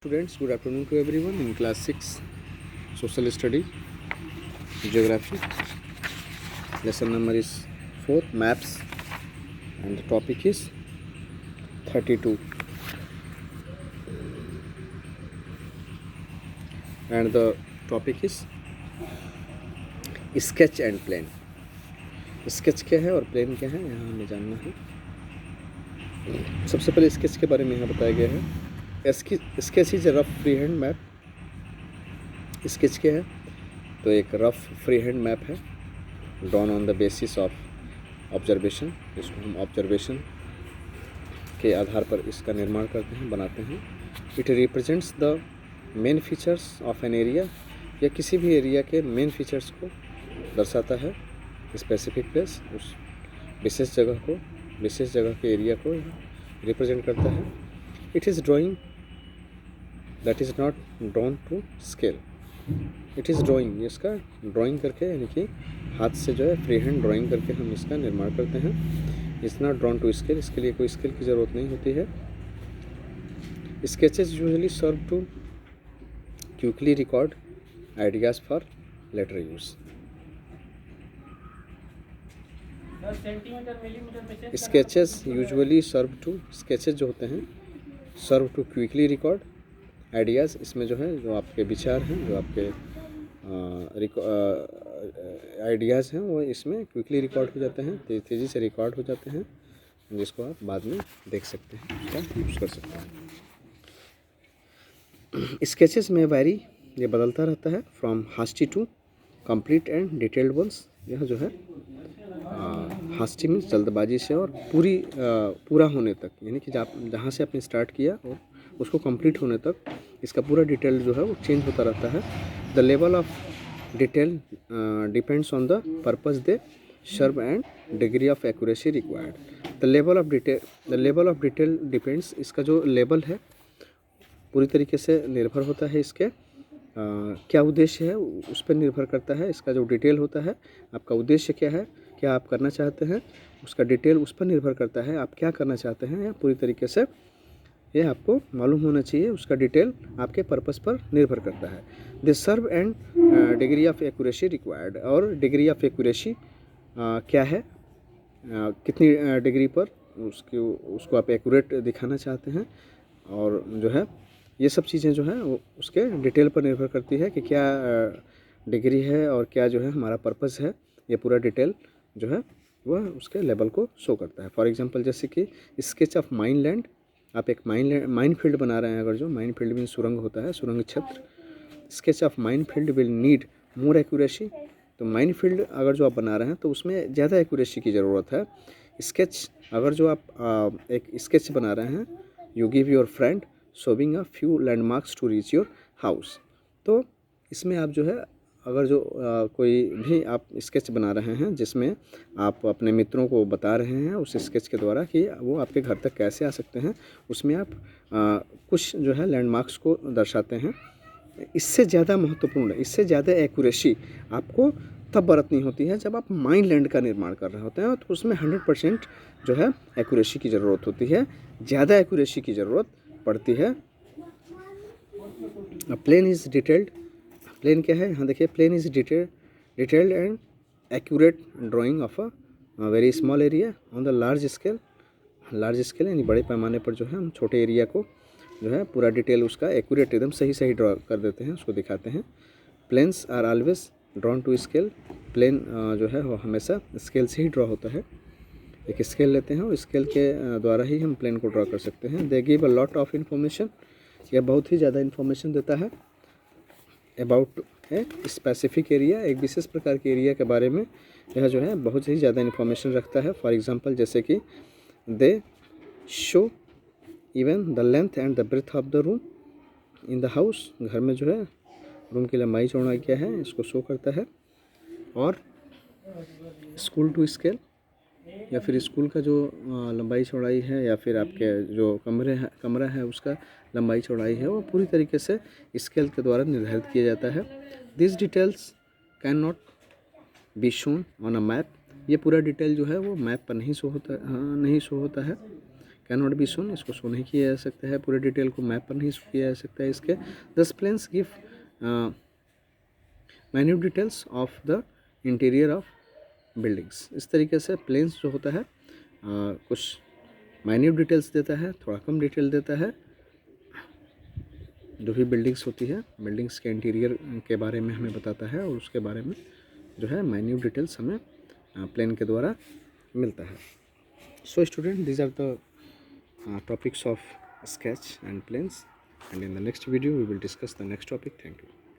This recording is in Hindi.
Students, good afternoon to everyone in class 6 social study geography. Lesson number is 4 maps and the topic is 32 and the topic is sketch and plan. Sketch क्या है और प्लान क्या है यहाँ हमें जानना है। सबसे पहले स्केच के बारे में यहाँ बताया गया है। Sketch is rough free hand map. Sketch क्या है तो एक रफ फ्री हैंड मैप है drawn on the basis of observation, जिसको हम ऑब्जर्वेशन के आधार पर इसका निर्माण करते हैं, बनाते हैं। It represents the main features of an area, या किसी भी एरिया के मेन फीचर्स को दर्शाता है। स्पेसिफिक प्लेस, उस विशेष जगह के एरिया को रिप्रेजेंट करता है। It is drawing that is not drawn to scale. It is drawing, इसका ड्राइंग करके, यानी कि हाथ से जो है फ्री हैंड ड्राइंग करके हम इसका निर्माण करते हैं। It's not drawn to scale, इसके लिए कोई स्केल की ज़रूरत नहीं होती है। Sketches usually serve to quickly record ideas for later use. Sketches usually serve to, sketches जो होते हैं serve to quickly record ideas. इसमें जो है जो आपके विचार हैं, जो आपके आइडियाज़ हैं, वो इसमें क्विकली रिकॉर्ड हो जाते हैं, तेज़ी से रिकॉर्ड हो जाते हैं, जिसको आप बाद में देख सकते हैं, उसका यूज़ कर सकते हैं। स्केचेस में वैरी, ये बदलता रहता है, from hasty to complete and detailed ones. यह जो है हास्टी मीन्स जल्दबाजी से और पूरा होने तक, यानी कि जहाँ से आपने स्टार्ट किया और उसको कंप्लीट होने तक इसका पूरा डिटेल जो है वो चेंज होता रहता है। The level of detail depends on the purpose they serve and degree of accuracy required. The level of detail depends, इसका जो लेवल है पूरी तरीके से निर्भर होता है इसके क्या उद्देश्य है उस पर निर्भर करता है। इसका जो डिटेल होता है, आपका उद्देश्य क्या है, क्या आप करना चाहते हैं, उसका डिटेल उस पर निर्भर करता है आप क्या करना चाहते हैं। या पूरी तरीके से ये आपको मालूम होना चाहिए, उसका डिटेल आपके पर्पस पर निर्भर करता है। The serve and degree of accuracy required, और डिग्री ऑफ एक्यूरेसी क्या है, कितनी डिग्री पर उसको आप एक्यूरेट दिखाना चाहते हैं, और जो है ये सब चीज़ें जो है वो उसके डिटेल पर निर्भर करती है कि क्या डिग्री है और क्या जो है हमारा पर्पस है। ये पूरा डिटेल जो है वह उसके लेवल को शो करता है। फॉर एग्जांपल जैसे कि स्केच ऑफ माइन लैंड, आप एक माइन फील्ड बना रहे हैं, अगर जो माइन फील्ड में सुरंग होता है, सुरंग क्षेत्र, sketch of mine field will need more accuracy. तो माइन फील्ड अगर जो आप बना रहे हैं तो उसमें ज़्यादा एक्यूरेसी की ज़रूरत है। स्केच अगर जो आप एक स्केच बना रहे हैं, you give your friend showing a few landmarks to reach your house, तो इसमें आप जो है अगर जो कोई भी आप स्केच बना रहे हैं जिसमें आप अपने मित्रों को बता रहे हैं उस स्केच के द्वारा कि वो आपके घर तक कैसे आ सकते हैं, उसमें आप कुछ जो है लैंडमार्क्स को दर्शाते हैं। इससे ज़्यादा महत्वपूर्ण, इससे ज़्यादा एक्यूरेसी आपको तब बरतनी होती है जब आप माइन लैंड का निर्माण कर रहे होते हैं, तो उसमें 100% जो है एक्यूरेसी की ज़रूरत होती है, ज़्यादा एक्यूरेसी की ज़रूरत पड़ती है। प्लेन इज़ डिटेल्ड, प्लेन क्या है यहाँ देखिए, plan is detailed and accurate drawing of a very small area on the large scale यानी बड़े पैमाने पर जो है हम छोटे एरिया को जो है पूरा डिटेल उसका एक्यूरेट एकदम सही ड्रॉ कर देते हैं, उसको दिखाते हैं। Plans are always drawn to scale, plan जो है वो हमेशा स्केल से ही ड्रॉ होता है। एक स्केल लेते हैं और स्केल के द्वारा ही हम प्लेन को ड्रॉ कर सकते हैं। They give a lot of information, यह बहुत ही ज़्यादा इन्फॉर्मेशन देता है अबाउट है स्पेसिफिक एरिया, एक विशेष प्रकार के एरिया के बारे में यह जो है बहुत ही ज़्यादा इन्फॉर्मेशन रखता है। फॉर एग्जांपल जैसे कि they show even the length and the breadth of the room in the house, घर में जो है रूम की लंबाई चौड़ाई क्या है इसको शो करता है। और स्कूल टू स्केल, या फिर स्कूल का जो लंबाई चौड़ाई है, या फिर आपके जो कमरा है उसका लंबाई चौड़ाई है, वो पूरी तरीके से स्केल के द्वारा निर्धारित किया जाता है। This details can not be shown on a map, ये पूरा डिटेल जो है वो मैप पर नहीं शो होता है, कैन नॉट बी शोन, इसको शो नहीं किया जा सकता है, पूरे डिटेल को मैप पर नहीं शो किया जा सकता है इसके। These plans give minute details of the interior of buildings. इस तरीके से प्लेन्स जो होता है कुछ माइन्यूट डिटेल्स देता है, थोड़ा कम डिटेल देता है। जो भी बिल्डिंग्स होती है, बिल्डिंग्स के इंटीरियर के बारे में हमें बताता है, और उसके बारे में जो है माइन्यूट डिटेल्स हमें प्लेन के द्वारा मिलता है। So student, these are the topics of sketch and planes, and in the next video we will discuss the next topic. Thank you.